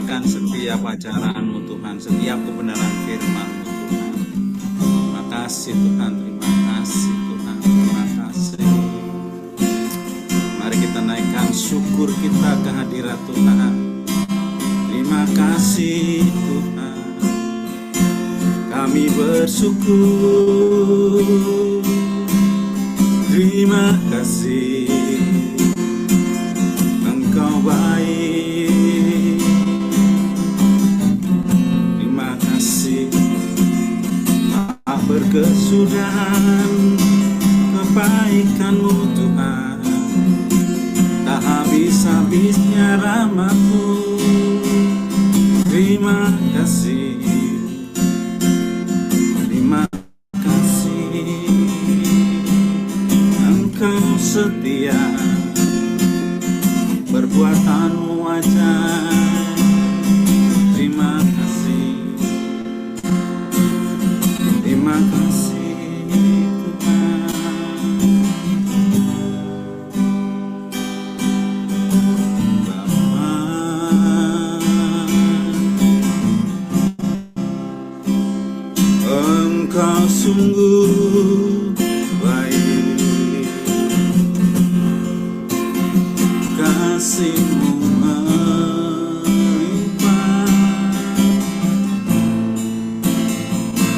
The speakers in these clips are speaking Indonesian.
akan setiap ajaran-Mu Tuhan, setiap kebenaran firman-Mu Tuhan. Terima kasih Tuhan, terima kasih Tuhan, terima kasih. Mari kita naikkan syukur kita ke hadirat Tuhan. Terima kasih Tuhan, kami bersyukur. Terima kasih, Engkau baik. Terima kasih, tak berkesudahan kebaikan-Mu Tuhan, tak habis-habisnya rahmat-Mu. Terima kasih, terima kasih, Engkau setia, perbuatan-Mu ajaib. Terima kasih, terima kasih Tuhan. Bapa, Engkau sungguh baik, kasih-Mu melimpah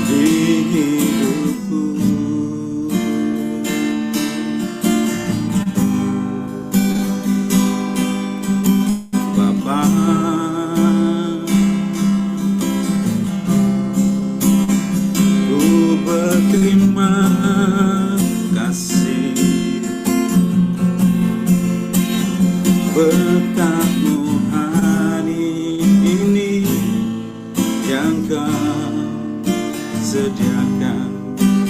di hidupku. Bapa, ku berterima kasih, berkat-Mu hari ini yang Kau sediakan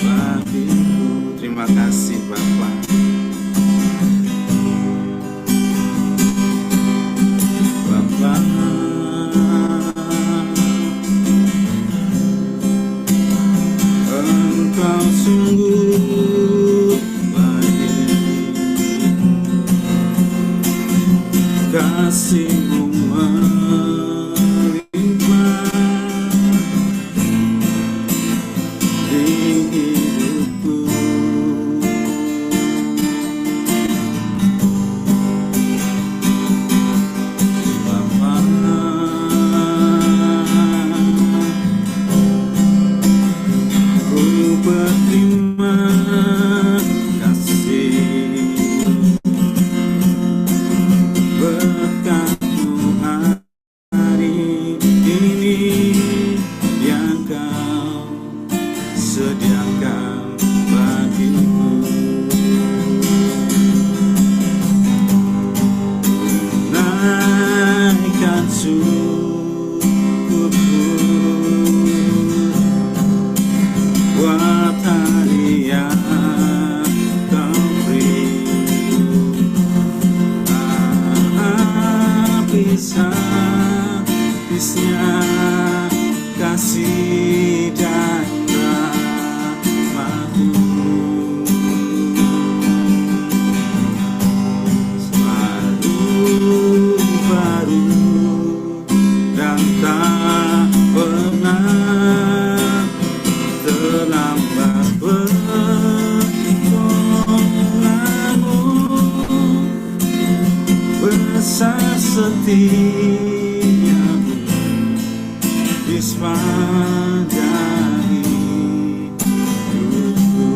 bagiku. Terima kasih Bapa. Bapa, Engkau sungguh baik, kasih-Mu melimpah di hidupku. Bapa, ku berterima kasih, berkat-Mu hari ini yang Kau sediakan bagiku. Naikkan syukurku buat hari yang Kau beri. Habis-habisnya kasih dan rahmat-Mu, selalu baru dan tak pernah terlambat. Pertolongan-Mu besar, setia-Mu di sepanjang hidupku.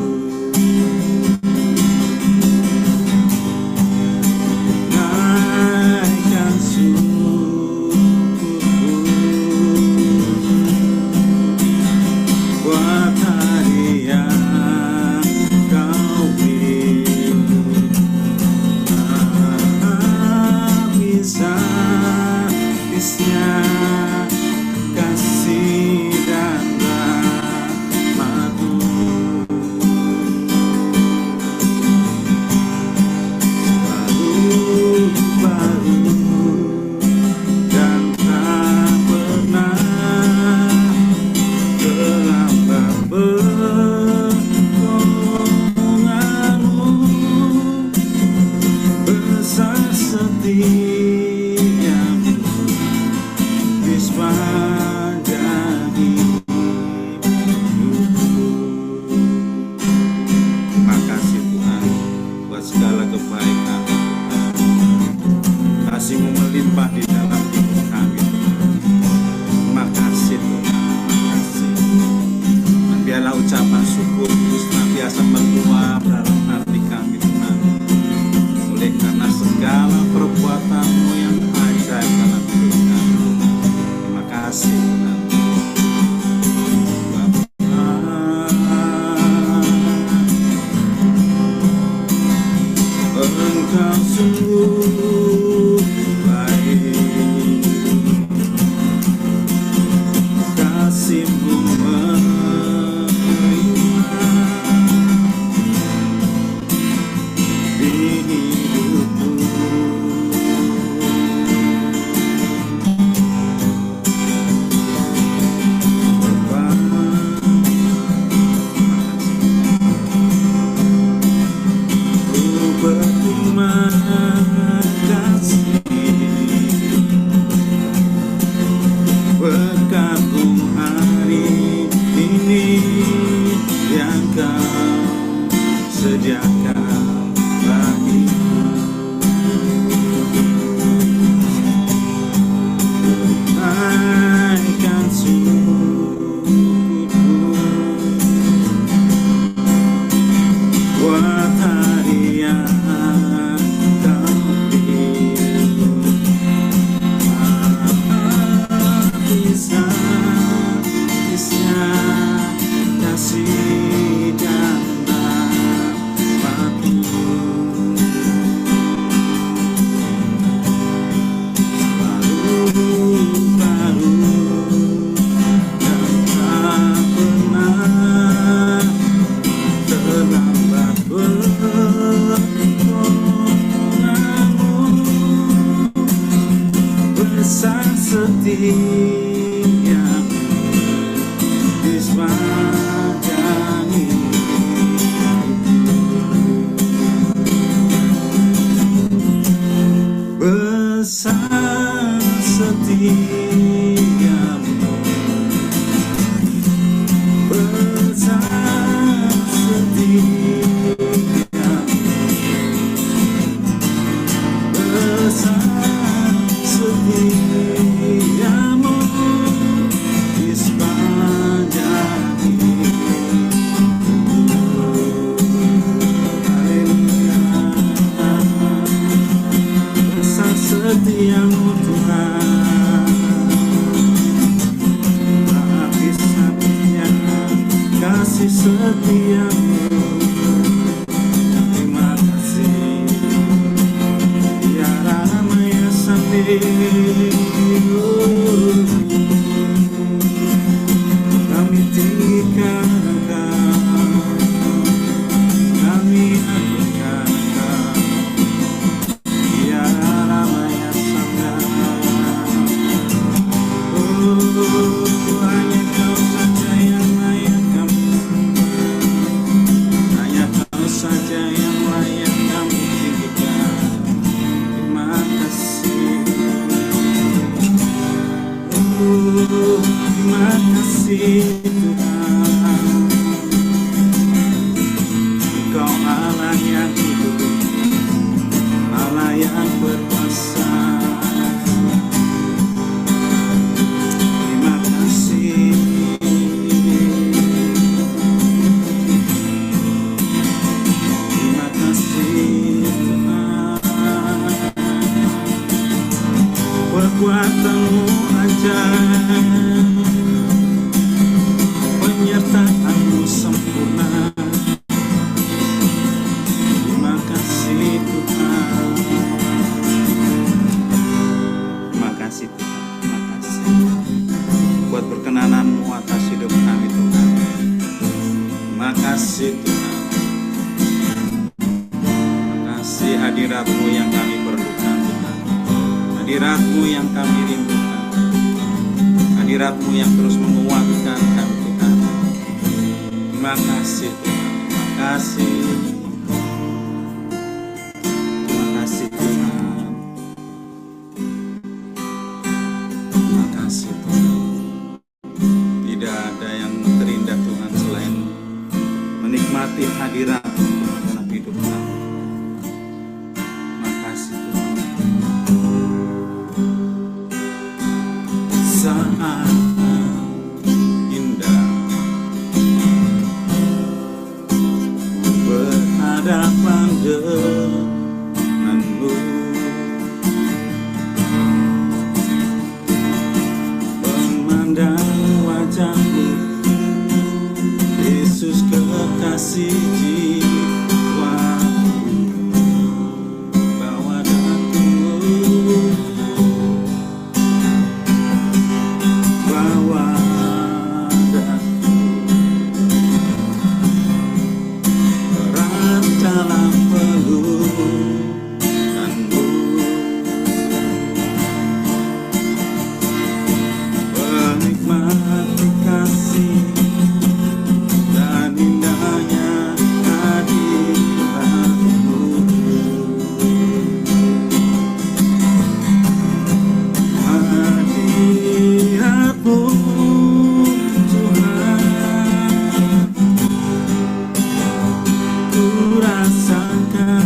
Naikkan syukurku buat hari yang Kau beri. Habis-habisnya kasih dan rahmat-Mu, selalu baru dan tak pernah terlambat. Pertolongan-Mu besar, setia-Mu sepanjang hidupku. Terima kasih Tuhan buat segala kebaikan Tuhan. Kasih-Mu melimpah di dalam hidup kami Tuhan. Terima kasih Tuhan. Terima kasih. Dan biarlah ucapan syukur senantiasa menguap dalam hati kami Tuhan. Oleh karena segala perbuatan-Mu yang ajaib dalam hidup kami. Terima kasih Tuhan. Engkau sungguh baik, kasih-Mu melimpah di hidupku. Berterima kasih berkabung hari ini yang Kau sediakan bagiku. Naikkan syukurku buat hari yang Kau pilih. Habis-habisnya kasih dan rahmat-Mu, baru-baru dan tak pernah terlambat pertolongan-Mu. Besar setia-Mu di sepanjang hidupku. Besar setia-Mu, besar setia-Mu, besar setia-Mu di sepanjang hidupku. Haleluya. Besar setia-Mu Tuhan, habis-habisnya kasih setia-Mu. Terima kasih ya Ramaya Sandi. Kami tinggikan Engkau, kami agungkan Engkau ya Ramaya Sanda. Hanya Kau saja yang layak kami sembah, hanya Kau saja yang layak kami tinggikan. Terima kasih, terima kasih Tuhan. Engkau Allah yang hidup, Allah yang berkuasa. Terima kasih, terima kasih Tuhan. Perbuatan-Mu ajaib, penyertaan-Mu sempurna. Terima kasih Tuhan. Terima kasih Tuhan. Terima kasih buat perkenanan-Mu atas hidup kami Tuhan. Terima kasih Tuhan. Terima kasih hadirat-Mu yang kami perlukan Tuhan. Hadirat-Mu yang kami rindukan. Hadirat-Mu yang terus menguatkan kami Tuhan. Terima kasih Tuhan. Terima kasih. Terima kasih Tuhan. Terima kasih Tuhan. menikmati hadirat-Mu dalam hidup kami. Makasih Tuhan. Saat indah berhadapan denganmu, memandang wajah-Mu, Yesus kekasih jiwaku, bawa daku, bawa daku, erat dalam pelukan-Mu, menikmati kasih dan indahnya hadirat-Mu. Hadirat-Mu Tuhan, ku rasakan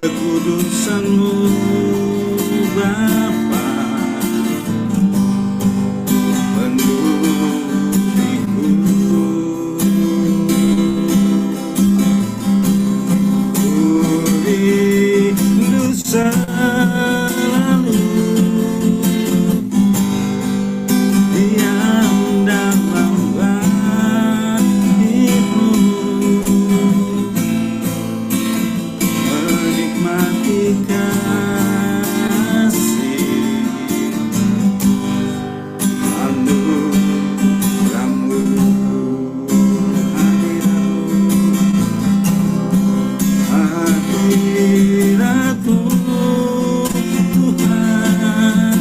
kekudusan-Mu Bapa, penuhiku. Ku rindu selalu diam dalam bait-Mu, menikmati kasih anugerah-Mu, hadirat-Mu Tuhan,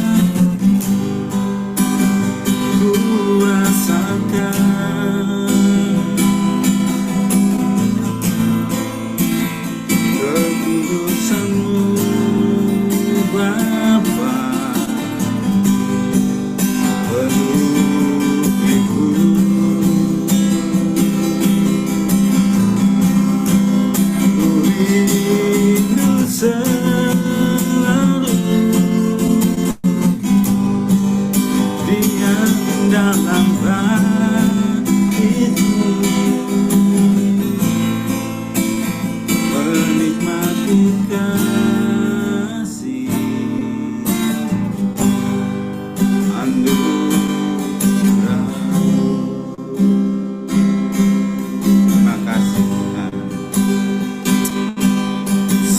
ku rasakan kekudusan-Mu Bapa, penuhiku. Ku rindu selalu diam dalam bait-Mu, menikmati kasih anugerah-Mu. Terima kasih Tuhan.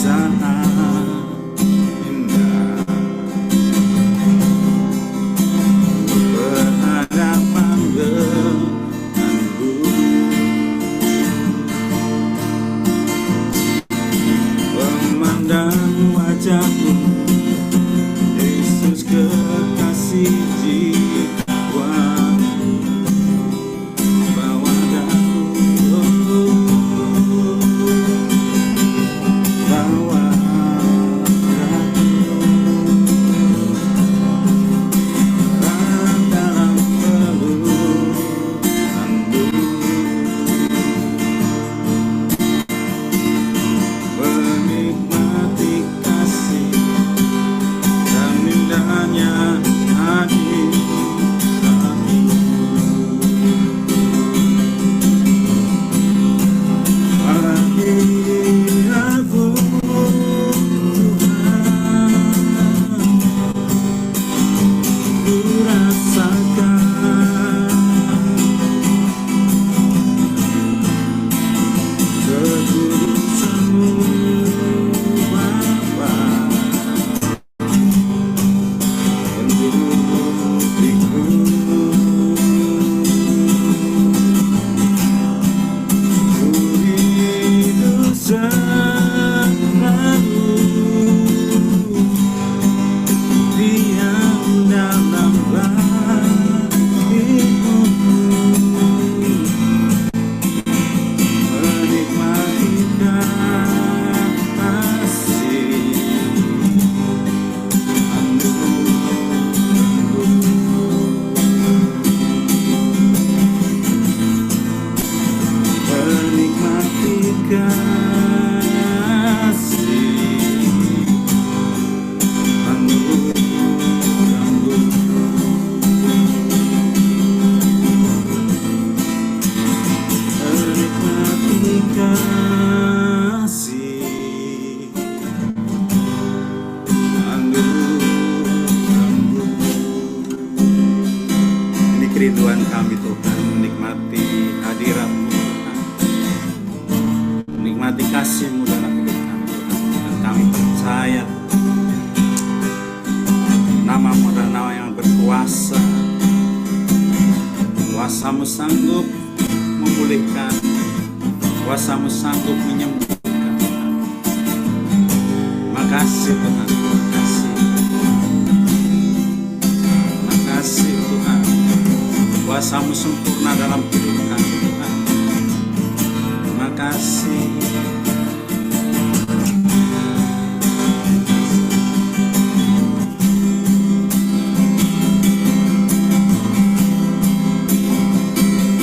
Saat indah berhadapan denganmu, memandang kerinduan kami Tuhan, menikmati hadirat-Mu Tuhan, menikmati kasih-Mu dalam hidup kami Tuhan. Dan kami percaya nama-Mu adalah nama yang berkuasa. Kuasa-Mu sanggup memulihkan, kuasa-Mu sanggup menyembuhkan. Makasih Tuhan, makasih. Makasih Tuhan, kuasa-Mu sempurna dalam hidup kami Tuhan. Makasih.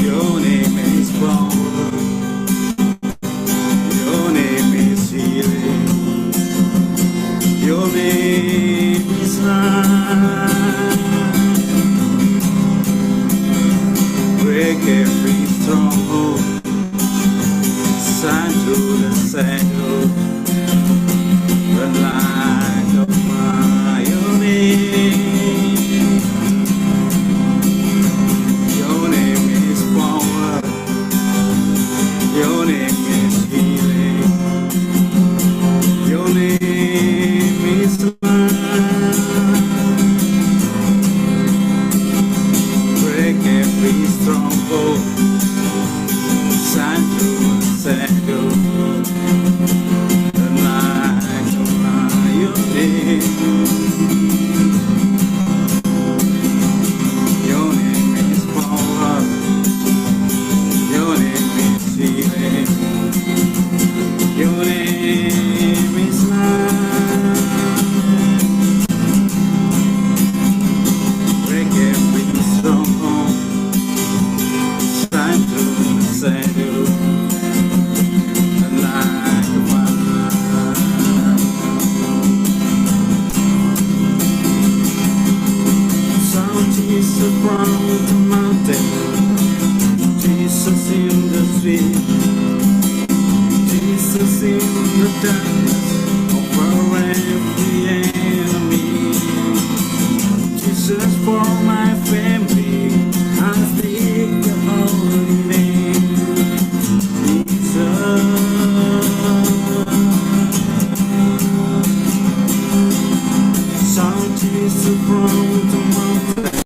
Your name is power, your name is healing, your name is life. Break every stronghold, shine through the shadows, the light of my name. Your name is power, your name is healing, your name is life. Break every stronghold, shine through the shadows, the light of your name. Your name is power, your name is healing, your name is life. Break every stronghold, shine through the shadows, the light of Sound Jesus from the mountain, Jesus in the street, Jesus in the darkness over every enemy. Jesus for my family, I speak the holy name. Jesus. Sound Jesus from the mountain,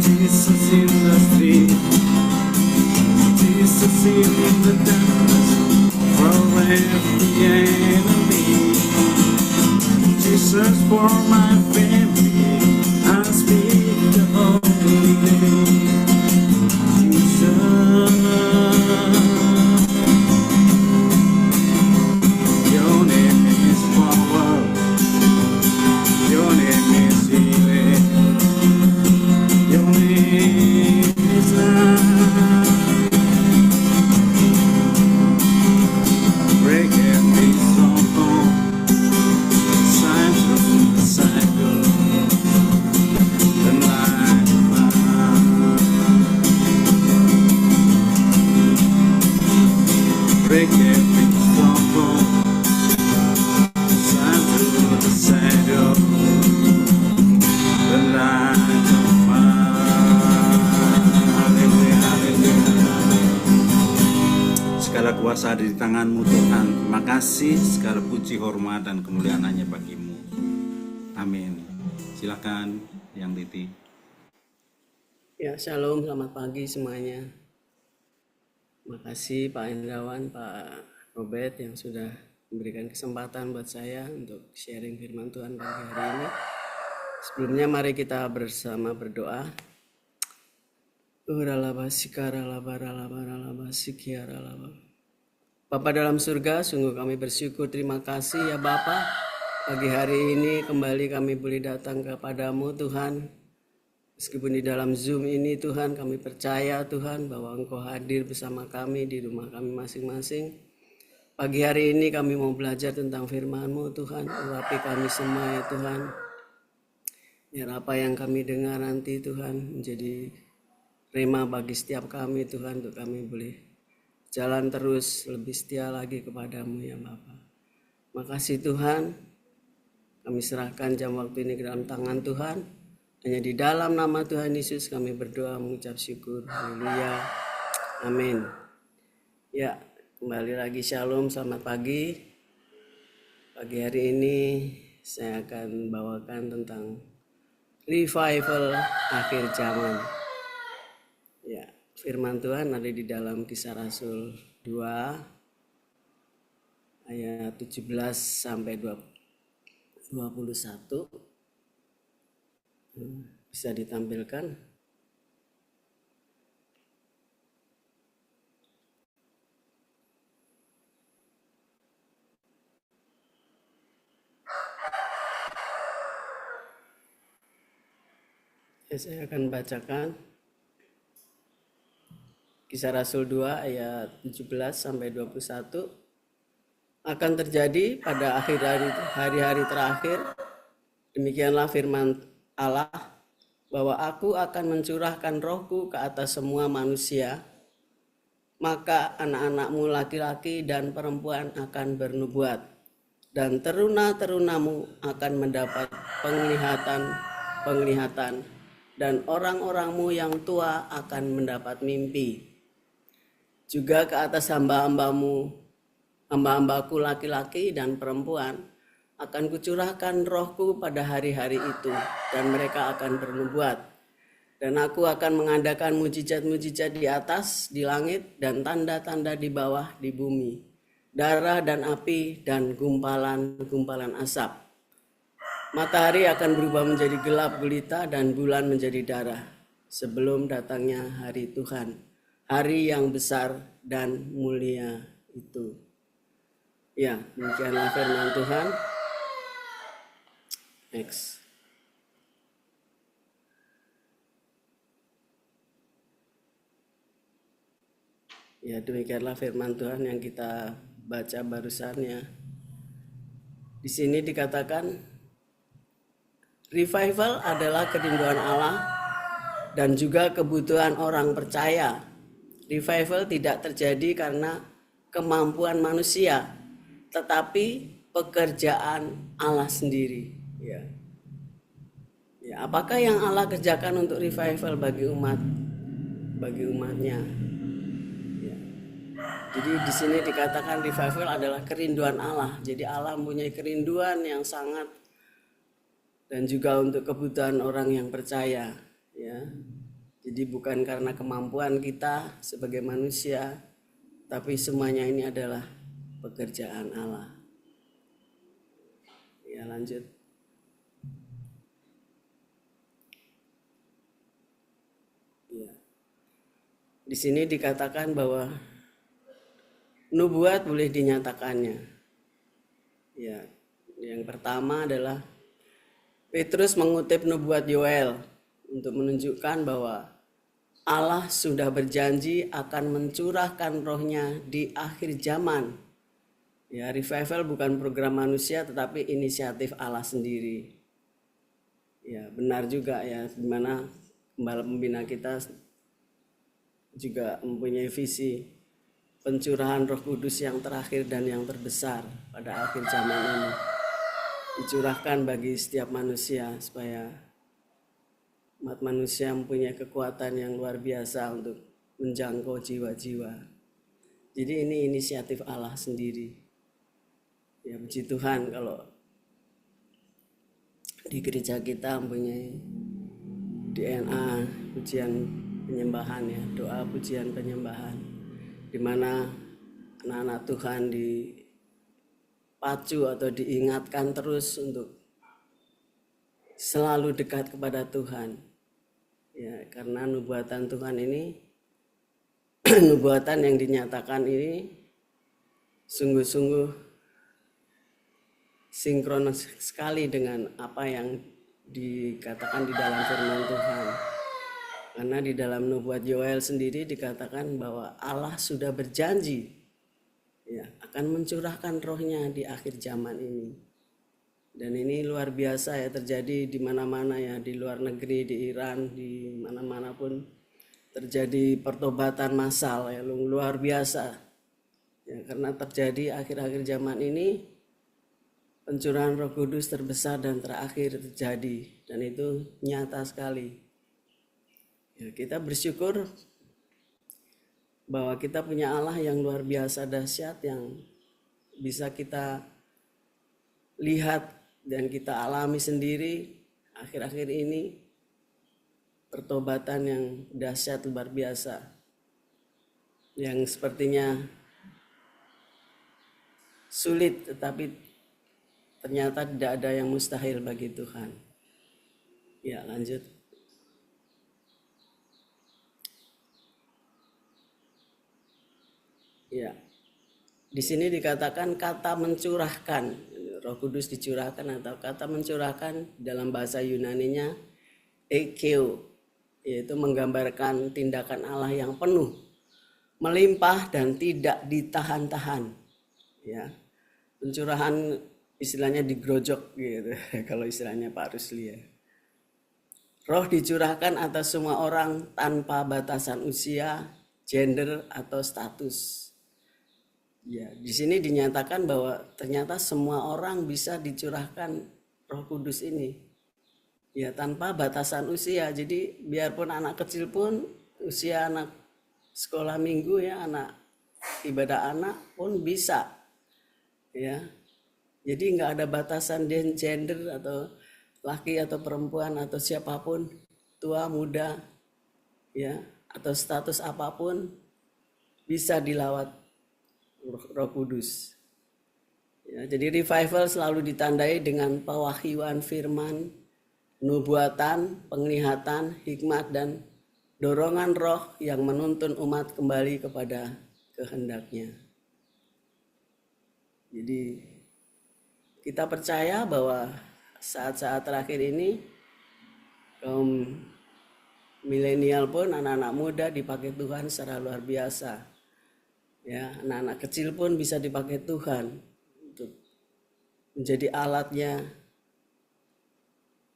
Jesus in the street, Jesus in the darkness over every enemy. Jesus for my family, I speak the holy name. Jesus. Your name is power, your name is healing, your name is life. Break every stronghold, shine through the cycle, the light of life. Break every stronghold, shine through the shadow, the light of life. Haleluya, haleluya. Segala kuasa ada di tangan-Mu Tuhan. Terima kasih, segala puji, hormat, dan kemuliaan hanya bagi-Mu. Amin. Silakan Yang Titi. Ya, shalom, selamat pagi semuanya. Terima kasih Pak Hendrawan, Pak Robert yang sudah memberikan kesempatan buat saya untuk sharing firman Tuhan pagi hari ini. Sebelumnya mari kita bersama berdoa. Bapa dalam surga, sungguh kami bersyukur, terima kasih ya Bapa. Pagi hari ini kembali kami boleh datang kepadamu Tuhan. Meskipun di dalam Zoom ini Tuhan, kami percaya Tuhan bahwa Engkau hadir bersama kami di rumah kami masing-masing. Pagi hari ini kami mau belajar tentang firman-Mu Tuhan, urapi kami semua ya Tuhan. Biar apa yang kami dengar nanti Tuhan menjadi rema bagi setiap kami Tuhan, untuk kami boleh jalan terus lebih setia lagi kepadamu ya Bapa. Makasih Tuhan, kami serahkan jam waktu ini ke dalam tangan Tuhan. Hanya di dalam nama Tuhan Yesus kami berdoa mengucap syukur. Haleluya. Amin. Ya, kembali lagi shalom, selamat pagi. Pagi hari ini saya akan bawakan tentang revival akhir zaman. Ya, firman Tuhan ada di dalam Kisah Rasul 2 ayat 17 sampai 21. Bisa ditampilkan. Ya, saya akan bacakan Kisah Rasul 2 ayat 17 sampai 21. Akan terjadi pada akhir hari-hari terakhir, demikianlah firman Allah, bahwa aku akan mencurahkan rohku ke atas semua manusia, maka anak-anakmu laki-laki dan perempuan akan bernubuat, dan teruna-terunamu akan mendapat penglihatan, dan orang-orangmu yang tua akan mendapat mimpi. Juga ke atas hamba-hambaku laki-laki dan perempuan akan kucurahkan rohku pada hari-hari itu, dan mereka akan bernubuat. Dan aku akan mengadakan mujizat-mujizat di atas, di langit, dan tanda-tanda di bawah, di bumi, darah dan api dan gumpalan-gumpalan asap. Matahari akan berubah menjadi gelap gulita dan bulan menjadi darah sebelum datangnya hari Tuhan, hari yang besar dan mulia itu. Ya, demikianlah firman Tuhan. Next. Ya, demikianlah firman Tuhan yang kita baca barusan ya. Di sini dikatakan revival adalah kerinduan Allah dan juga kebutuhan orang percaya. Revival tidak terjadi karena kemampuan manusia, tetapi pekerjaan Allah sendiri. Ya, apakah yang Allah kerjakan untuk revival bagi umatnya? Ya. Jadi di sini dikatakan revival adalah kerinduan Allah. Jadi Allah mempunyai kerinduan yang sangat, dan juga untuk kebutuhan orang yang percaya, ya. Jadi bukan karena kemampuan kita sebagai manusia, tapi semuanya ini adalah pekerjaan Allah. Ya, lanjut. Ya. Di sini dikatakan bahwa nubuat boleh dinyatakannya. Ya, yang pertama adalah Petrus mengutip nubuat Yoel untuk menunjukkan bahwa Allah sudah berjanji akan mencurahkan rohnya di akhir zaman. Ya, revival bukan program manusia tetapi inisiatif Allah sendiri. Ya, benar juga ya, dimana gembala pembina kita juga mempunyai visi pencurahan Roh Kudus yang terakhir dan yang terbesar pada akhir zaman ini. Dicurahkan bagi setiap manusia supaya umat manusia mempunyai kekuatan yang luar biasa untuk menjangkau jiwa-jiwa. Jadi ini inisiatif Allah sendiri. Ya, puji Tuhan kalau di gereja kita mempunyai DNA pujian penyembahan ya, doa pujian penyembahan, di mana anak-anak Tuhan dipacu atau diingatkan terus untuk selalu dekat kepada Tuhan. Ya, karena nubuatan Tuhan ini, nubuatan yang dinyatakan ini sungguh-sungguh sinkron sekali dengan apa yang dikatakan di dalam firman Tuhan. Karena di dalam nubuat Yoel sendiri dikatakan bahwa Allah sudah berjanji ya, akan mencurahkan rohnya di akhir zaman ini. Dan ini luar biasa ya, terjadi di mana-mana ya, di luar negeri, di Iran, di mana-mana pun terjadi pertobatan massal ya, luar biasa. Ya, karena terjadi akhir-akhir zaman ini pencurahan Roh Kudus terbesar dan terakhir terjadi, dan itu nyata sekali. Ya, kita bersyukur bahwa kita punya Allah yang luar biasa dahsyat, yang bisa kita lihat dan kita alami sendiri akhir-akhir ini, pertobatan yang dahsyat luar biasa, yang sepertinya sulit, tetapi ternyata tidak ada yang mustahil bagi Tuhan. Ya, lanjut. Ya, di sini dikatakan kata mencurahkan, Roh Kudus dicurahkan, atau kata mencurahkan dalam bahasa Yunaninya ekeo, yaitu menggambarkan tindakan Allah yang penuh, melimpah dan tidak ditahan-tahan. Ya, pencurahan istilahnya digrojok gitu kalau istilahnya Pak Rusli ya. Roh dicurahkan atas semua orang tanpa batasan usia, gender atau status. Ya, di sini dinyatakan bahwa ternyata semua orang bisa dicurahkan Roh Kudus ini. Ya, tanpa batasan usia. Jadi biarpun anak kecil pun, usia anak sekolah minggu ya, anak ibadah anak pun bisa. Ya. Jadi nggak ada batasan gender atau laki atau perempuan atau siapapun, tua muda ya, atau status apapun bisa dilawat Roh Kudus. Ya, jadi revival selalu ditandai dengan pewahyuan firman, nubuatan, penglihatan, hikmat, dan dorongan roh yang menuntun umat kembali kepada kehendaknya. Jadi kita percaya bahwa saat-saat terakhir ini kaum milenial pun, anak-anak muda dipakai Tuhan secara luar biasa. Ya, anak-anak kecil pun bisa dipakai Tuhan untuk menjadi alatnya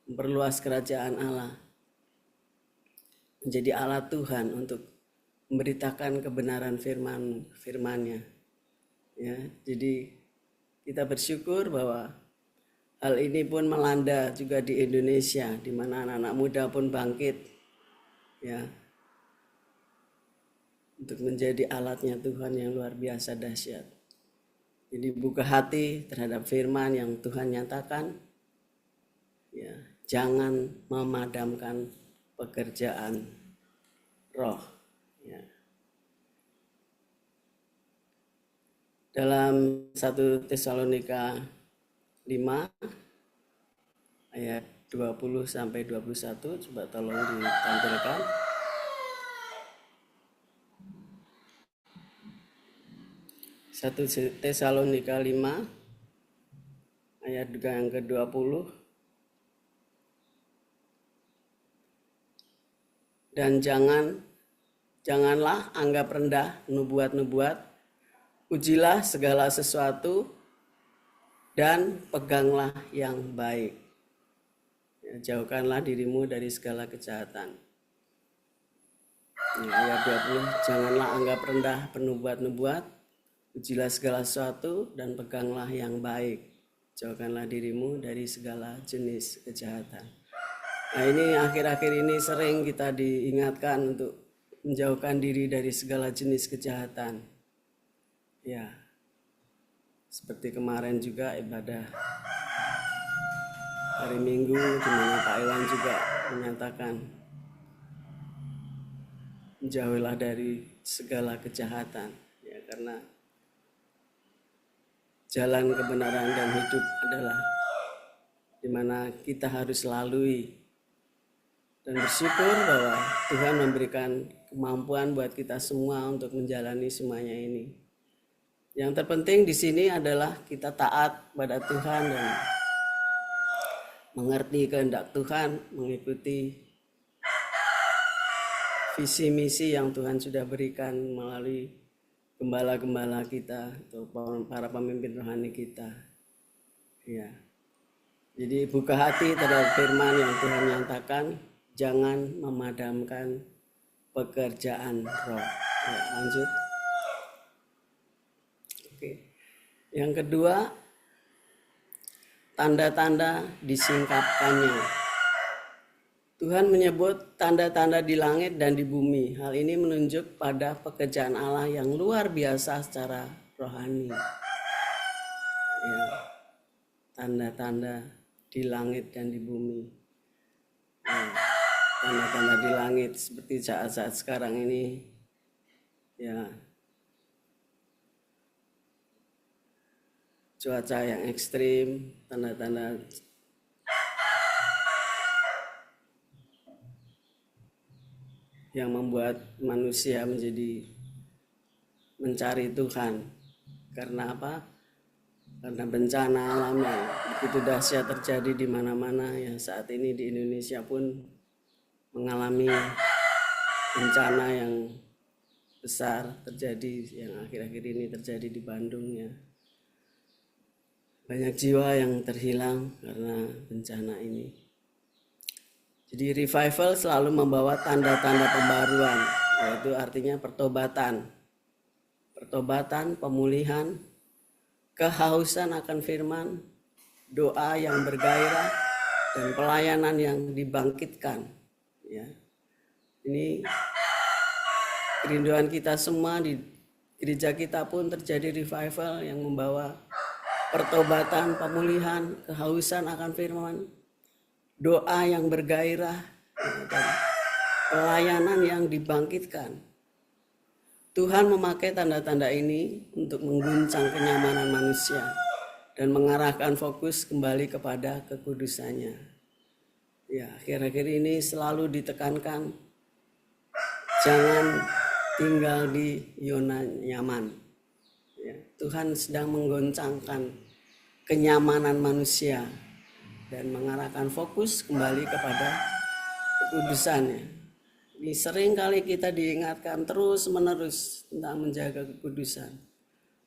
memperluas kerajaan Allah, menjadi alat Tuhan untuk memberitakan kebenaran firman-nya. Ya, jadi kita bersyukur bahwa hal ini pun melanda juga di Indonesia, di mana anak-anak muda pun bangkit, ya, untuk menjadi alatnya Tuhan yang luar biasa dahsyat. Jadi buka hati terhadap firman yang Tuhan nyatakan, ya, jangan memadamkan pekerjaan roh. Ya. Dalam 1 Tesalonika 5 ayat 20 sampai 21, coba tolong ditampilkan. 1 Tesalonika 5 ayat yang ke-20. Dan janganlah anggap rendah nubuat-nubuat, ujilah segala sesuatu dan peganglah yang baik. Ya, jauhkanlah dirimu dari segala kejahatan. Ya, ayat 20, janganlah anggap rendah penubuat-nubuat, ujilah segala sesuatu dan peganglah yang baik. Jauhkanlah dirimu dari segala jenis kejahatan. Nah, ini akhir-akhir ini sering kita diingatkan untuk menjauhkan diri dari segala jenis kejahatan. Ya, seperti kemarin juga ibadah hari Minggu, di mana Pak Iwan juga menyatakan menjauhilah dari segala kejahatan, ya, karena jalan kebenaran dan hidup adalah di mana kita harus lalui, dan bersyukur bahwa Tuhan memberikan kemampuan buat kita semua untuk menjalani semuanya ini. Yang terpenting di sini adalah kita taat pada Tuhan dan mengerti kehendak Tuhan, mengikuti visi misi yang Tuhan sudah berikan melalui gembala-gembala kita atau para pemimpin rohani kita. Ya. Jadi buka hati terhadap firman yang Tuhan nyatakan, jangan memadamkan pekerjaan roh. Ya, lanjut. Oke. Yang kedua, tanda-tanda disingkapkannya. Tuhan menyebut tanda-tanda di langit dan di bumi. Hal ini menunjuk pada pekerjaan Allah yang luar biasa secara rohani. Ya, tanda-tanda di langit dan di bumi. Ya, tanda-tanda di langit seperti saat-saat sekarang ini. Ya, cuaca yang ekstrim, tanda-tanda yang membuat manusia menjadi mencari Tuhan. Karena apa? Karena bencana alam yang begitu dahsyat terjadi di mana-mana. Ya, saat ini di Indonesia pun mengalami bencana yang besar terjadi, yang akhir-akhir ini terjadi di Bandung. Ya, banyak jiwa yang terhilang karena bencana ini. Jadi revival selalu membawa tanda-tanda pembaruan, yaitu artinya pertobatan. Pertobatan, pemulihan, kehausan akan firman, doa yang bergairah, dan pelayanan yang dibangkitkan. Ya. Ini kerinduan kita semua, di gereja kita pun terjadi revival yang membawa pertobatan, pemulihan, kehausan akan firman, doa yang bergairah, dan pelayanan yang dibangkitkan. Tuhan memakai tanda-tanda ini untuk mengguncang kenyamanan manusia dan mengarahkan fokus kembali kepada kekudusannya. Ya, akhir-akhir ini selalu ditekankan, jangan tinggal di zona nyaman. Ya, Tuhan sedang menggoncangkan kenyamanan manusia dan mengarahkan fokus kembali kepada kekudusannya. Ini sering kali kita diingatkan terus menerus tentang menjaga kekudusan.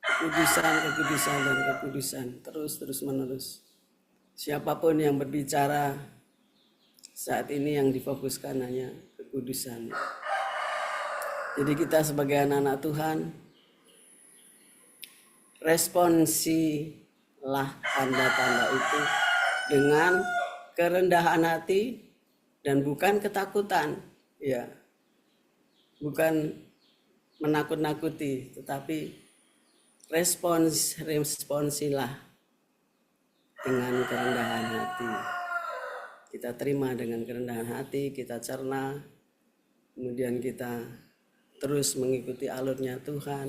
Kekudusan dan kekudusan terus menerus. Siapapun yang berbicara saat ini yang difokuskan hanya kekudusan. Jadi kita sebagai anak-anak Tuhan, responsilah tanda-tanda itu dengan kerendahan hati dan bukan ketakutan, ya, bukan menakut-nakuti, tetapi responsilah dengan kerendahan hati. Kita terima dengan kerendahan hati, kita cerna, kemudian kita terus mengikuti alurnya Tuhan,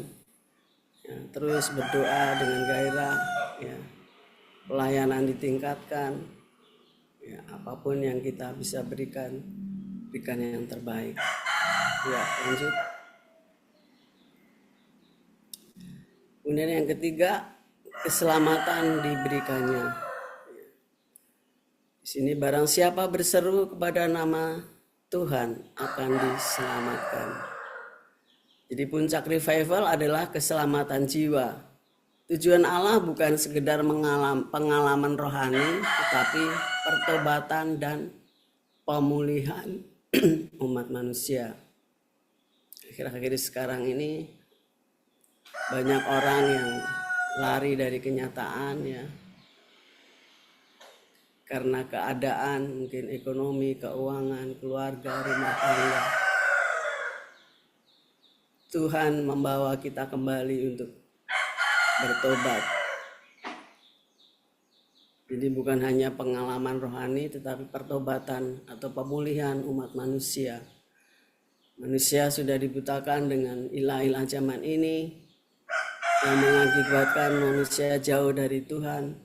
ya, terus berdoa dengan gairah, ya. Pelayanan ditingkatkan, ya, apapun yang kita bisa berikan yang terbaik. Ya, lanjut. Kemudian yang ketiga, keselamatan diberikannya. Di sini barang siapa berseru kepada nama Tuhan akan diselamatkan. Jadi puncak revival adalah keselamatan jiwa. Tujuan Allah bukan sekedar pengalaman rohani, tetapi pertobatan dan pemulihan umat manusia. Akhir-akhir sekarang ini banyak orang yang lari dari kenyataan, ya, karena keadaan, mungkin ekonomi, keuangan, keluarga, rumah tangga. Tuhan membawa kita kembali untuk bertobat. Jadi bukan hanya pengalaman rohani, tetapi pertobatan atau pemulihan umat manusia. Manusia sudah dibutakan dengan ilah-ilah zaman ini yang mengakibatkan manusia jauh dari Tuhan.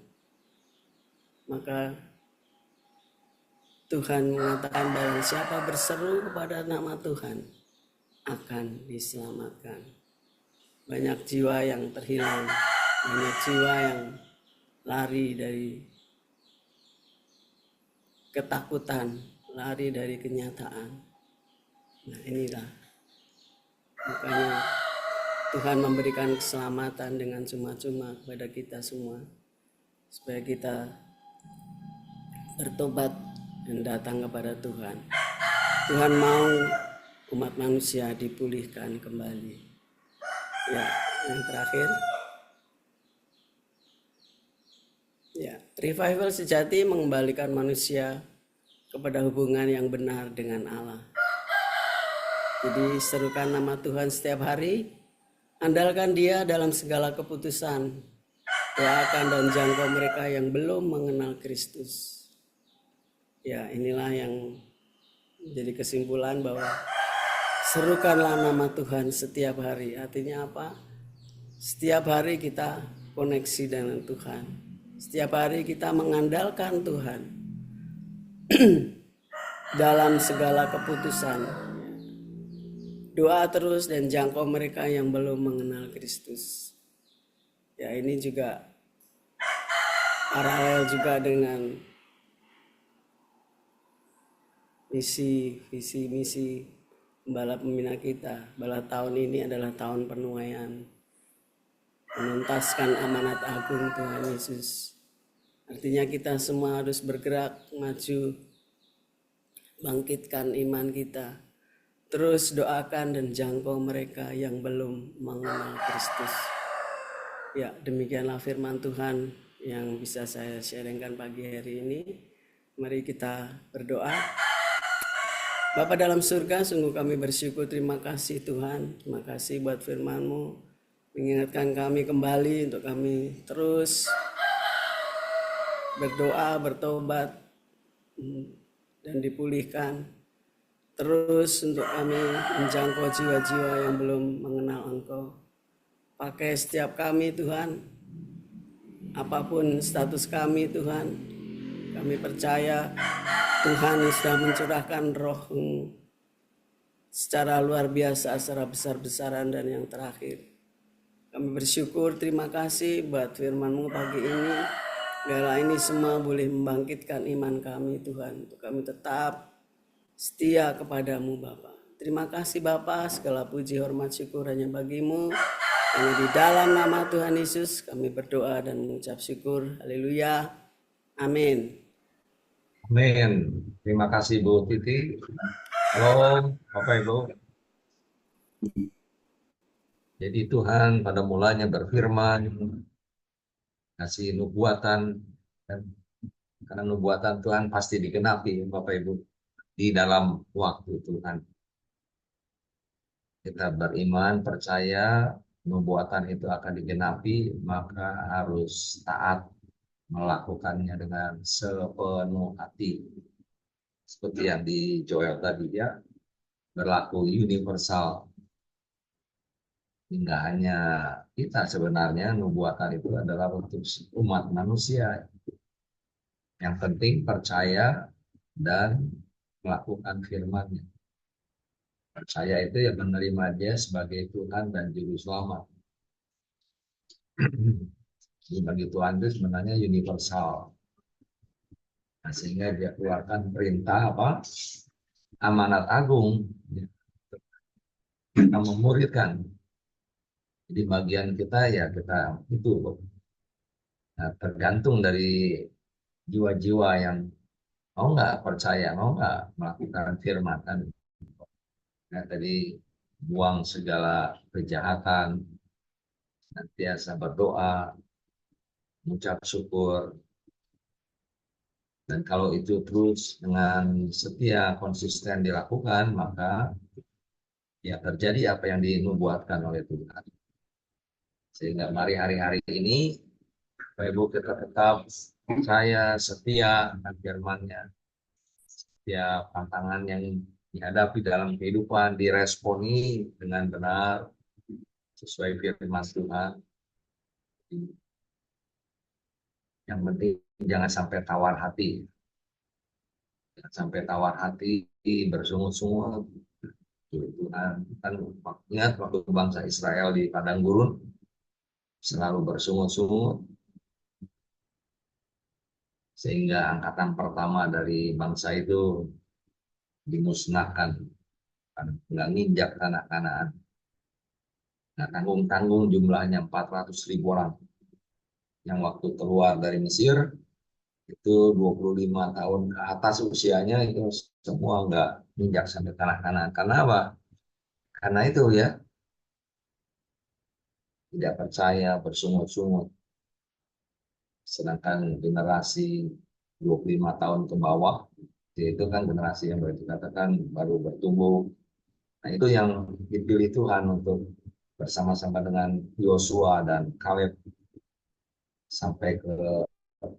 Maka Tuhan mengatakan bahwa siapa berseru kepada nama Tuhan akan diselamatkan. Banyak jiwa yang terhilang, banyak jiwa yang lari dari ketakutan, lari dari kenyataan. Nah, inilah makanya Tuhan memberikan keselamatan dengan cuma-cuma kepada kita semua, supaya kita bertobat dan datang kepada Tuhan. Tuhan mau umat manusia dipulihkan kembali. Ya, yang terakhir, Ya, revival sejati mengembalikan manusia kepada hubungan yang benar dengan Allah. Jadi serukan nama Tuhan setiap hari, andalkan Dia dalam segala keputusan, doakan dan jangkau mereka yang belum mengenal Kristus. Ya, inilah yang jadi kesimpulan bahwa serukanlah nama Tuhan setiap hari. Artinya apa? Setiap hari kita koneksi dengan Tuhan. Setiap hari kita mengandalkan Tuhan dalam segala keputusan. Doa terus dan jangkau mereka yang belum mengenal Kristus. Ya, ini juga paralel juga dengan visi misi Gembala Pembina kita. Bahwa tahun ini adalah tahun penuaian, menuntaskan amanat agung Tuhan Yesus. Artinya kita semua harus bergerak maju, bangkitkan iman kita, terus doakan dan jangkau mereka yang belum mengenal Kristus. Ya, demikianlah firman Tuhan yang bisa saya sharingkan pagi hari ini. Mari kita berdoa. Bapa dalam surga, sungguh kami bersyukur, terima kasih Tuhan. Terima kasih buat firman-Mu, mengingatkan kami kembali untuk kami terus berdoa, bertobat, dan dipulihkan. Terus untuk kami menjangkau jiwa-jiwa yang belum mengenal Engkau. Pakai setiap kami Tuhan, apapun status kami Tuhan, kami percaya Tuhan sudah mencurahkan Roh-Mu secara luar biasa, secara besar-besaran dan yang terakhir. Kami bersyukur, terima kasih buat firman-Mu pagi ini. Biarlah ini semua boleh membangkitkan iman kami Tuhan, untuk kami tetap setia kepadamu Bapa. Terima kasih Bapa, segala puji hormat syukur hanya bagimu. Hanya di dalam nama Tuhan Yesus kami berdoa dan mengucap syukur. Haleluya. Amin. Amin. Terima kasih Bu Titi. Halo Bapak Ibu. Jadi Tuhan pada mulanya berfirman, kasih nubuatan, dan karena nubuatan Tuhan pasti digenapi Bapak Ibu di dalam waktu Tuhan. Kita beriman, percaya nubuatan itu akan digenapi, maka harus taat melakukannya dengan sepenuh hati. Seperti yang di Joel tadi ya, berlaku universal. Hingga hanya kita sebenarnya, nubuatan itu adalah untuk umat manusia. Yang penting percaya dan melakukan firman-Nya. Percaya itu yang menerima Dia sebagai Tuhan dan Juru Selamat. Jadi bagi Tuhan itu sebenarnya universal. Nah, sehingga Dia keluarkan perintah apa? Amanat agung. Kita memuridkan. Jadi bagian kita ya kita itu. Nah, tergantung dari jiwa-jiwa yang mau nggak percaya, mau nggak melakukan firman kan. Nah, tadi buang segala kejahatan, senantiasa berdoa, mengucap syukur. Dan kalau itu terus dengan setia konsisten dilakukan, maka ya terjadi apa yang dinubuatkan oleh Tuhan. Sehingga mari hari-hari ini Bapak Ibu kita tetap percaya, setia dengan firman-Nya. Setiap tantangan yang dihadapi dalam kehidupan diresponi dengan benar sesuai firman Tuhan. Yang penting jangan sampai tawar hati. Jangan sampai tawar hati, bersungut-sungut. Tuhan kan ingat waktu bangsa Israel di padang gurun selalu bersungut-sungut sehingga angkatan pertama dari bangsa itu dimusnahkan, nggak nginjak tanah Kanaan. Nah, tanggung-tanggung jumlahnya 400.000 orang yang waktu keluar dari Mesir itu 25 tahun ke atas usianya itu semua nggak nginjak sampai tanah Kanaan. Karena apa? Karena itu ya tidak percaya, bersungut-sungut. sedangkan generasi 25 tahun ke bawah itu kan generasi yang boleh dikatakan baru bertumbuh. Nah, itu yang dipilih Tuhan untuk bersama-sama dengan Yosua dan Kaleb sampai ke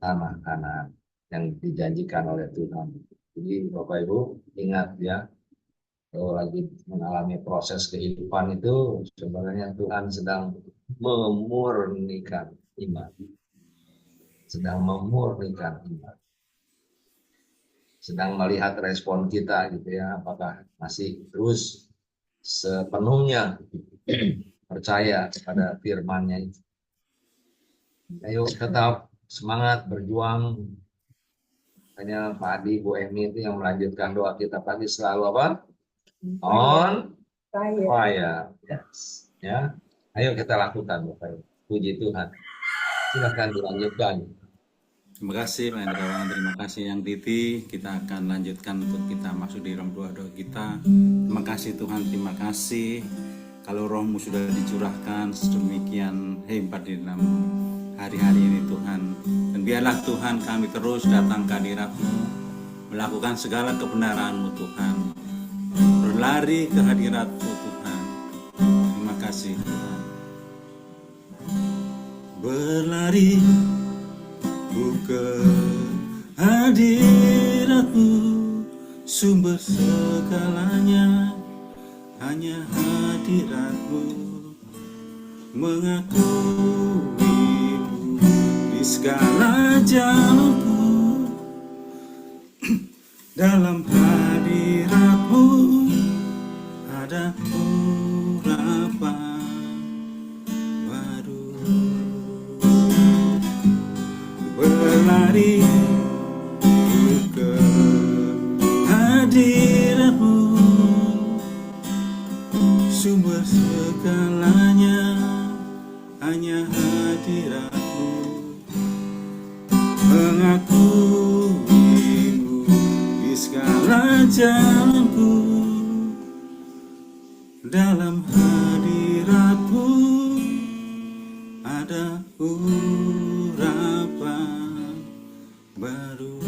tanah Kanaan yang dijanjikan oleh Tuhan. Jadi Bapak Ibu ingat ya, kalau lagi mengalami proses kehidupan itu sebenarnya Tuhan sedang memurnikan iman, sedang melihat respon kita gitu ya, apakah masih terus sepenuhnya percaya kepada firman-Nya itu. Ayo tetap semangat berjuang. Hanya Pak Adi, Bu Emi itu yang melanjutkan doa kita pagi selalu apa? On fire. Yes. Ya. Ayo kita lakukan Bapak Ibu. Puji Tuhan. Silakan dilanjutkan. Terima kasih Pak Hendrawan, terima kasih yang Titi. Kita akan lanjutkan untuk kita masuk di dalam doa-doa kita. Terima kasih Tuhan, terima kasih. Kalau rohmu sudah dicurahkan sedemikian hebat di dalam hari-hari ini Tuhan. Dan biarlah Tuhan kami terus datang ke hadirat-Mu, melakukan segala kebenaran-Mu Tuhan. Berlari ke hadirat-Mu Tuhan. Terima kasih Tuhan. Berlari ke hadirat-Mu, sumber segalanya, hanya hadirat-Mu, mengakuimu di segala jalanku. Dalam hadirat-Mu ada urapan baru. Berlari ke hadirat-Mu, sumber segalanya, hanya hadirat-Mu, mengakuimu di segala jalanku. Dalam hadirat-Mu ada urapan baru.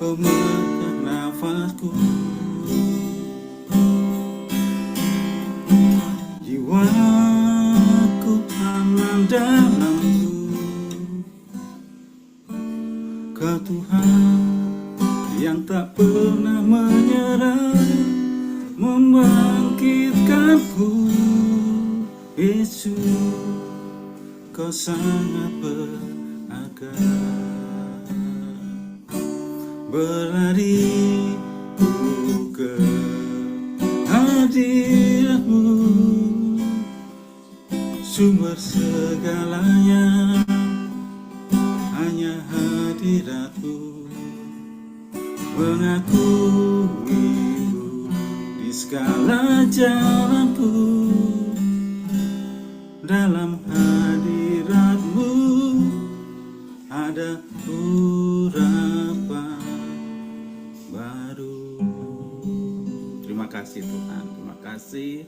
Pemegang nafasku, jiwaku aman dalam-Mu. Kau Tuhan yang tak pernah menyerah, membangkitkanku. Yesus, Kau sangat berharga. Berlari ke hadirat-Mu, sumber segalanya, hanya hadirat-Mu, mengakuimu di segala jalanku. Dalam hadirat-Mu ada urapan baru. Terima kasih Tuhan, terima kasih.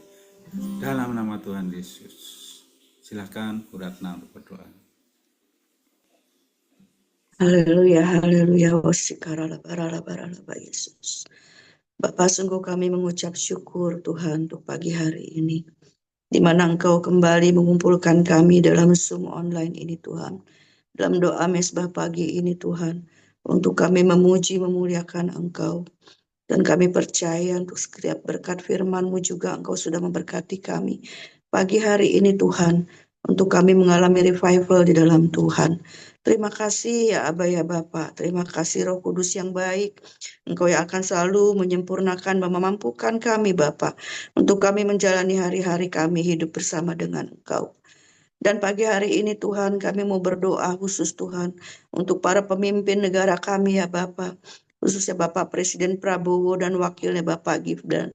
Dalam nama Tuhan Yesus. Silakan Bu Ratna untuk berdoa. Haleluya, haleluya, wasikaralabaralabaralaba Yesus. Bapa, sungguh kami mengucap syukur Tuhan untuk pagi hari ini, di mana Engkau kembali mengumpulkan kami dalam Zoom online ini Tuhan, dalam doa mesbah pagi ini Tuhan, untuk kami memuji memuliakan Engkau. Dan kami percaya untuk setiap berkat firman-Mu juga Engkau sudah memberkati kami pagi hari ini Tuhan, untuk kami mengalami revival di dalam Tuhan. Terima kasih ya Aba ya Bapa, terima kasih Roh Kudus yang baik. Engkau yang akan selalu menyempurnakan dan memampukan kami Bapa, untuk kami menjalani hari-hari kami hidup bersama dengan Engkau. Dan pagi hari ini Tuhan, kami mau berdoa khusus Tuhan untuk para pemimpin negara kami ya Bapa, khususnya Bapak Presiden Prabowo dan wakilnya Bapak Gibran.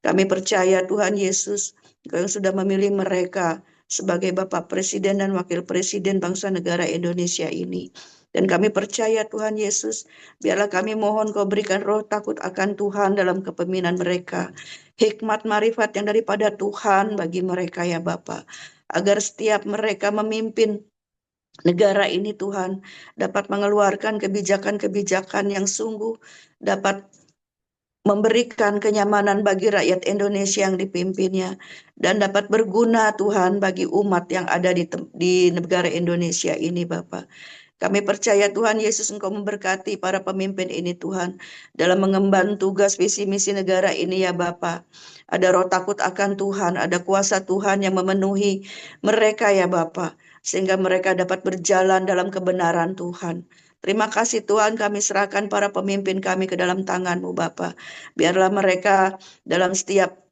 Kami percaya Tuhan Yesus, Engkau yang sudah memilih mereka sebagai Bapak Presiden dan Wakil Presiden bangsa negara Indonesia ini. Dan kami percaya Tuhan Yesus, biarlah kami mohon Kau berikan roh takut akan Tuhan dalam kepemimpinan mereka. Hikmat marifat yang daripada Tuhan bagi mereka ya Bapa. Agar setiap mereka memimpin negara ini Tuhan dapat mengeluarkan kebijakan-kebijakan yang sungguh dapat memberikan kenyamanan bagi rakyat Indonesia yang dipimpinnya dan dapat berguna Tuhan bagi umat yang ada di negara Indonesia ini Bapa. Kami percaya Tuhan Yesus Engkau memberkati para pemimpin ini Tuhan dalam mengemban tugas visi misi negara ini ya Bapa. Ada roh takut akan Tuhan, ada kuasa Tuhan yang memenuhi mereka ya Bapa, sehingga mereka dapat berjalan dalam kebenaran Tuhan. Terima kasih Tuhan, kami serahkan para pemimpin kami ke dalam tangan-Mu Bapa. Biarlah mereka dalam setiap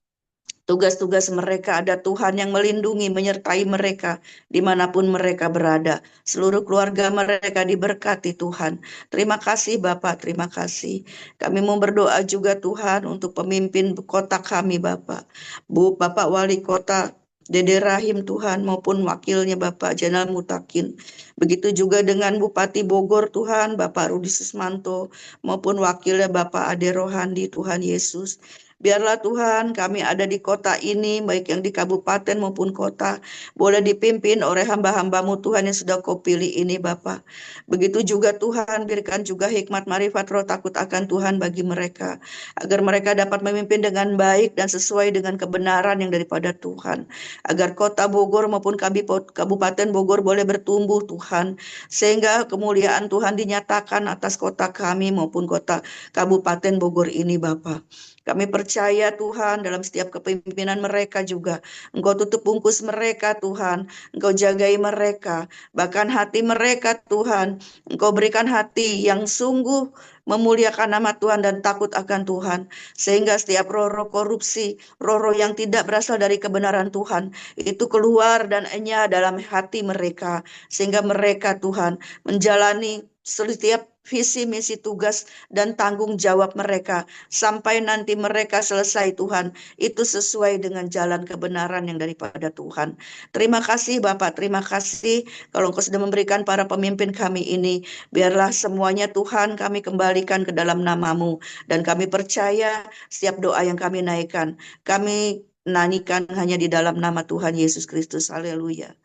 tugas-tugas mereka ada Tuhan yang melindungi, menyertai mereka dimanapun mereka berada. Seluruh keluarga mereka diberkati Tuhan. Terima kasih Bapak, terima kasih. Kami mau berdoa juga Tuhan untuk pemimpin kota kami Bapak. Bapak Wali Kota Dede Rahim Tuhan maupun wakilnya Bapak Jenal Mutakin. Begitu juga dengan Bupati Bogor Tuhan Bapak Rudi Susmanto maupun wakilnya Bapak Ade Rohandi Tuhan Yesus. Biarlah Tuhan kami ada di kota ini, baik yang di kabupaten maupun kota, boleh dipimpin oleh hamba-hamba-Mu Tuhan yang sudah Kau pilih ini Bapa. Begitu juga Tuhan, berikan juga hikmat marifat roh takut akan Tuhan bagi mereka, agar mereka dapat memimpin dengan baik dan sesuai dengan kebenaran yang daripada Tuhan. Agar kota Bogor maupun kabupaten Bogor boleh bertumbuh Tuhan, sehingga kemuliaan Tuhan dinyatakan atas kota kami maupun kota kabupaten Bogor ini Bapa. Kami percaya Tuhan dalam setiap kepemimpinan mereka juga. Engkau tutup bungkus mereka Tuhan. Engkau jagai mereka. Bahkan hati mereka Tuhan. Engkau berikan hati yang sungguh memuliakan nama Tuhan dan takut akan Tuhan. Sehingga setiap roh-roh korupsi, roh-roh yang tidak berasal dari kebenaran Tuhan, itu keluar dan enyah dalam hati mereka. Sehingga mereka Tuhan menjalani setiap visi misi tugas dan tanggung jawab mereka sampai nanti mereka selesai Tuhan, itu sesuai dengan jalan kebenaran yang daripada Tuhan. Terima kasih Bapak, terima kasih kalau Engkau sudah memberikan para pemimpin kami ini. Biarlah semuanya Tuhan kami kembalikan ke dalam nama-Mu, dan kami percaya setiap doa yang kami naikkan, kami nyanyikan hanya di dalam nama Tuhan Yesus Kristus. Haleluya.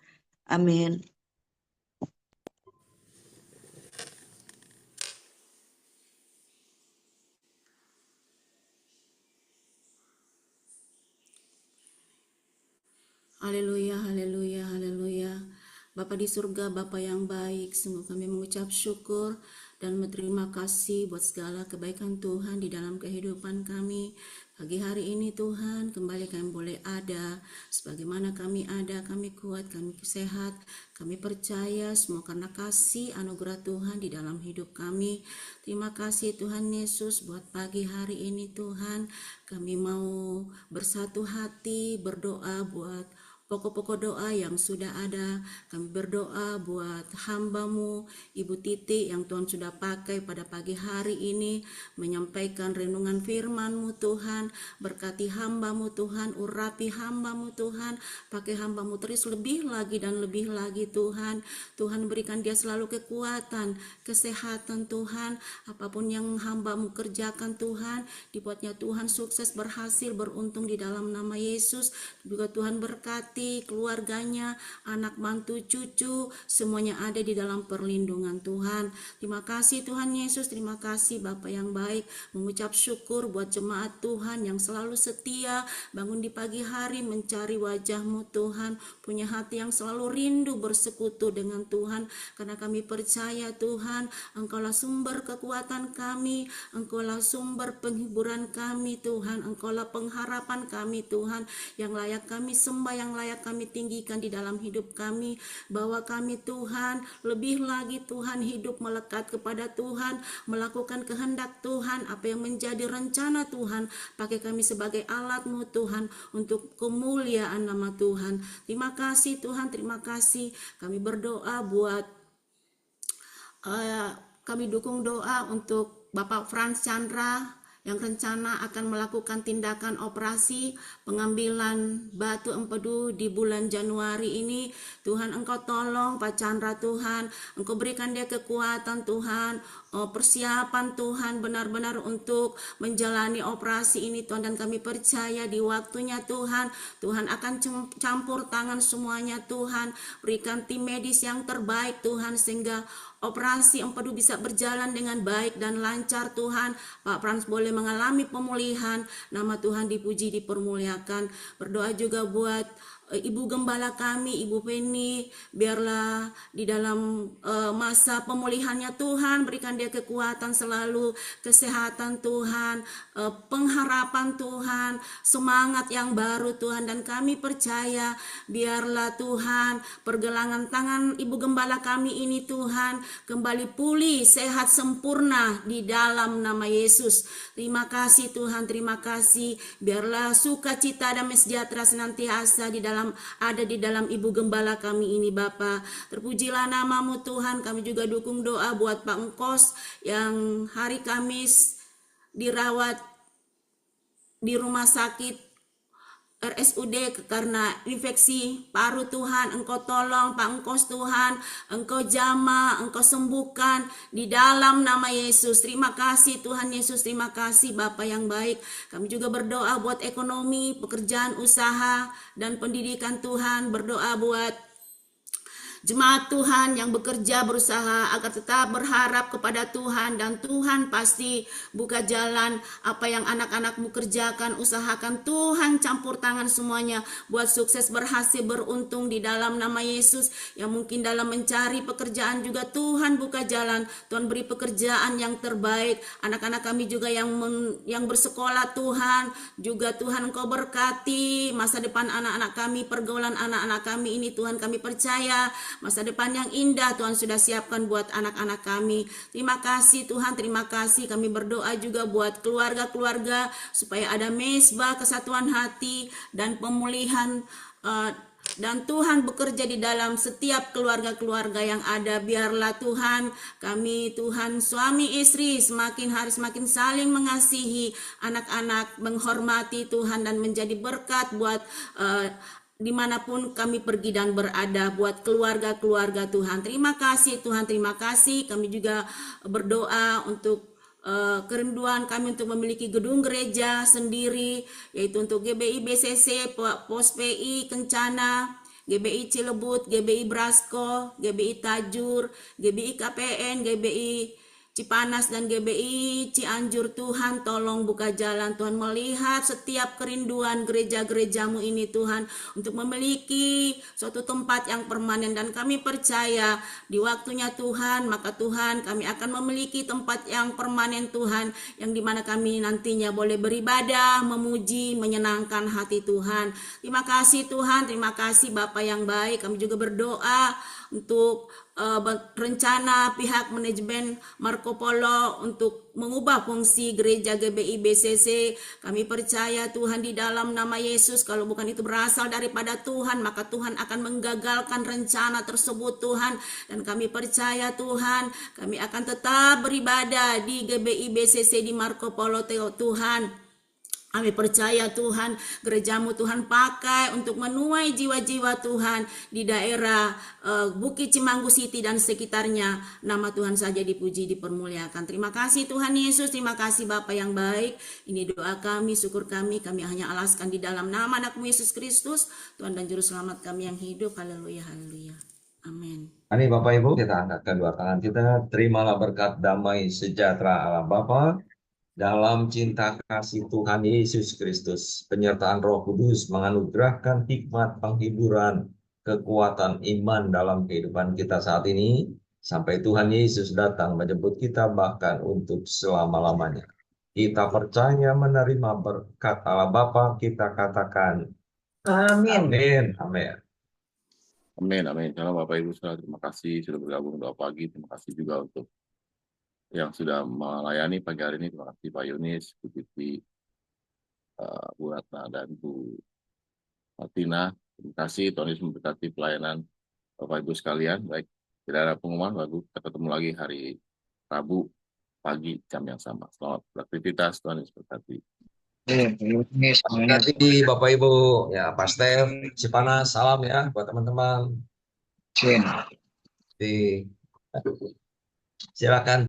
Amin. Haleluya, haleluya, haleluya. Bapa di surga, Bapa yang baik, sungguh kami mengucap syukur dan berterima kasih buat segala kebaikan Tuhan di dalam kehidupan kami. Pagi hari ini Tuhan, kembali kami boleh ada, sebagaimana kami ada, kami kuat, kami sehat, kami percaya semua karena kasih anugerah Tuhan di dalam hidup kami. Terima kasih Tuhan Yesus buat pagi hari ini Tuhan, kami mau bersatu hati berdoa buat pokok-pokok doa yang sudah ada. Kami berdoa buat hamba-Mu, Ibu Titi yang Tuhan sudah pakai pada pagi hari ini menyampaikan renungan firman-Mu Tuhan. Berkati hamba-Mu Tuhan, urapi hamba-Mu Tuhan, pakai hamba-Mu terus lebih lagi dan lebih lagi Tuhan. Tuhan berikan dia selalu kekuatan, kesehatan Tuhan, apapun yang hamba-Mu kerjakan Tuhan, dibuatnya Tuhan sukses, berhasil, beruntung di dalam nama Yesus. Juga Tuhan berkati keluarganya, anak mantu, cucu, semuanya ada di dalam perlindungan Tuhan. Terima kasih Tuhan Yesus, terima kasih Bapa yang baik, mengucap syukur buat jemaat Tuhan yang selalu setia, bangun di pagi hari mencari wajah-Mu Tuhan, punya hati yang selalu rindu bersekutu dengan Tuhan, karena kami percaya Tuhan, Engkaulah sumber kekuatan kami, Engkaulah sumber penghiburan kami Tuhan, Engkaulah pengharapan kami Tuhan, yang layak kami sembah, yang layak kami tinggikan di dalam hidup kami, bahwa kami Tuhan lebih lagi Tuhan hidup melekat kepada Tuhan, melakukan kehendak Tuhan, apa yang menjadi rencana Tuhan, pakai kami sebagai alat-Mu Tuhan untuk kemuliaan nama Tuhan. Terima kasih Tuhan, terima kasih. Kami berdoa buat kami dukung doa untuk Bapak Frans Chandra yang rencana akan melakukan tindakan operasi pengambilan batu empedu di bulan Januari ini. Tuhan, Engkau tolong Pak Chandra Tuhan, Engkau berikan dia kekuatan Tuhan, persiapan Tuhan benar-benar untuk menjalani operasi ini Tuhan, dan kami percaya di waktunya Tuhan, Tuhan akan campur tangan semuanya Tuhan, berikan tim medis yang terbaik Tuhan, sehingga operasi empedu bisa berjalan dengan baik dan lancar Tuhan. Pak Frans boleh mengalami pemulihan, nama Tuhan dipuji, dipermuliakan. Berdoa juga buat Ibu Gembala kami, Ibu Penny, biarlah di dalam masa pemulihannya Tuhan, berikan dia kekuatan selalu, kesehatan Tuhan, pengharapan Tuhan, semangat yang baru Tuhan, dan kami percaya biarlah Tuhan pergelangan tangan Ibu Gembala kami ini Tuhan kembali pulih, sehat, sempurna di dalam nama Yesus. Terima kasih Tuhan, terima kasih, biarlah sukacita dan sejahtera senantiasa ada di dalam Ibu Gembala kami ini Bapa. Terpujilah namamu Tuhan. Kami juga dukung doa buat Pak Engkos yang hari Kamis dirawat di rumah sakit RSUD karena infeksi paru Tuhan. Engkau tolong Pak Engkos Tuhan, Engkau jamah, Engkau sembuhkan di dalam nama Yesus. Terima kasih Tuhan Yesus, terima kasih Bapa yang baik. Kami juga berdoa buat ekonomi, pekerjaan, usaha, dan pendidikan Tuhan. Berdoa buat jemaat Tuhan yang bekerja, berusaha agar tetap berharap kepada Tuhan, dan Tuhan pasti buka jalan. Apa yang anak-anakmu kerjakan, usahakan, Tuhan campur tangan semuanya buat sukses, berhasil, beruntung di dalam nama Yesus. Yang mungkin dalam mencari pekerjaan juga Tuhan buka jalan, Tuhan beri pekerjaan yang terbaik. Anak-anak kami juga yang bersekolah Tuhan, juga Tuhan Engkau berkati masa depan anak-anak kami, pergaulan anak-anak kami ini Tuhan. Kami percaya masa depan yang indah Tuhan sudah siapkan buat anak-anak kami. Terima kasih Tuhan, terima kasih. Kami berdoa juga buat keluarga-keluarga supaya ada mesbah kesatuan hati dan pemulihan, dan Tuhan bekerja di dalam setiap keluarga-keluarga yang ada. Biarlah Tuhan kami, Tuhan suami istri, semakin hari semakin saling mengasihi anak-anak, menghormati Tuhan, dan menjadi berkat buat dimanapun kami pergi dan berada, buat keluarga-keluarga Tuhan. Terima kasih Tuhan, terima kasih. Kami juga berdoa untuk kerinduan kami untuk memiliki gedung gereja sendiri, yaitu untuk GBI BCC, Pos PI Kencana, GBI Cilebut, GBI Brasko, GBI Tajur, GBI KPN, GBI Cipanas, dan GBI Cianjur. Tuhan tolong buka jalan Tuhan, melihat setiap kerinduan gereja-gerejamu ini Tuhan, untuk memiliki suatu tempat yang permanen. Dan kami percaya di waktunya Tuhan, maka Tuhan kami akan memiliki tempat yang permanen Tuhan, yang dimana kami nantinya boleh beribadah, memuji, menyenangkan hati Tuhan. Terima kasih Tuhan, terima kasih Bapa yang baik. Kami juga berdoa untuk rencana pihak manajemen Marco Polo untuk mengubah fungsi gereja GBI BCC. Kami percaya Tuhan di dalam nama Yesus, kalau bukan itu berasal daripada Tuhan, maka Tuhan akan menggagalkan rencana tersebut Tuhan. Dan kami percaya Tuhan, kami akan tetap beribadah di GBI BCC di Marco Polo Tuhan. Kami percaya Tuhan, gerejamu Tuhan pakai untuk menuai jiwa-jiwa Tuhan di daerah Bukit Cimanggu City dan sekitarnya. Nama Tuhan saja dipuji, dipermuliakan. Terima kasih Tuhan Yesus, terima kasih Bapa yang baik. Ini doa kami, syukur kami hanya alaskan di dalam nama Anakmu Yesus Kristus, Tuhan dan Juru Selamat kami yang hidup. Haleluya, haleluya. Amin. Mari Bapak Ibu, kita angkat kedua tangan kita. Terimalah berkat damai sejahtera Allah Bapa, dalam cinta kasih Tuhan Yesus Kristus, penyertaan Roh Kudus menganugerahkan hikmat penghiburan, kekuatan iman dalam kehidupan kita saat ini, sampai Tuhan Yesus datang menjemput kita bahkan untuk selama-lamanya. Kita percaya menerima berkat Allah Bapa, kita katakan Amin. amin, amin. Amin, amin. Shalom Bapak Ibu saudara, terima kasih sudah bergabung doa pagi. Terima kasih juga untuk yang sudah melayani pagi hari ini. Terima kasih Pak Yunis, Bu Titi, Bu Ratna, dan Bu Martina. Terima kasih, Tuhan Yesus memberkati pelayanan Bapak Ibu sekalian. Baik, tidak ada pengumuman, bagus. Kita ketemu lagi hari Rabu pagi jam yang sama. Selamat beraktivitas, Tuhan Yesus berkati. Ini semuanya Nanti Bapak Ibu, ya Pak Stef, Cipanas, salam ya buat teman-teman. Cin. Di, silakan.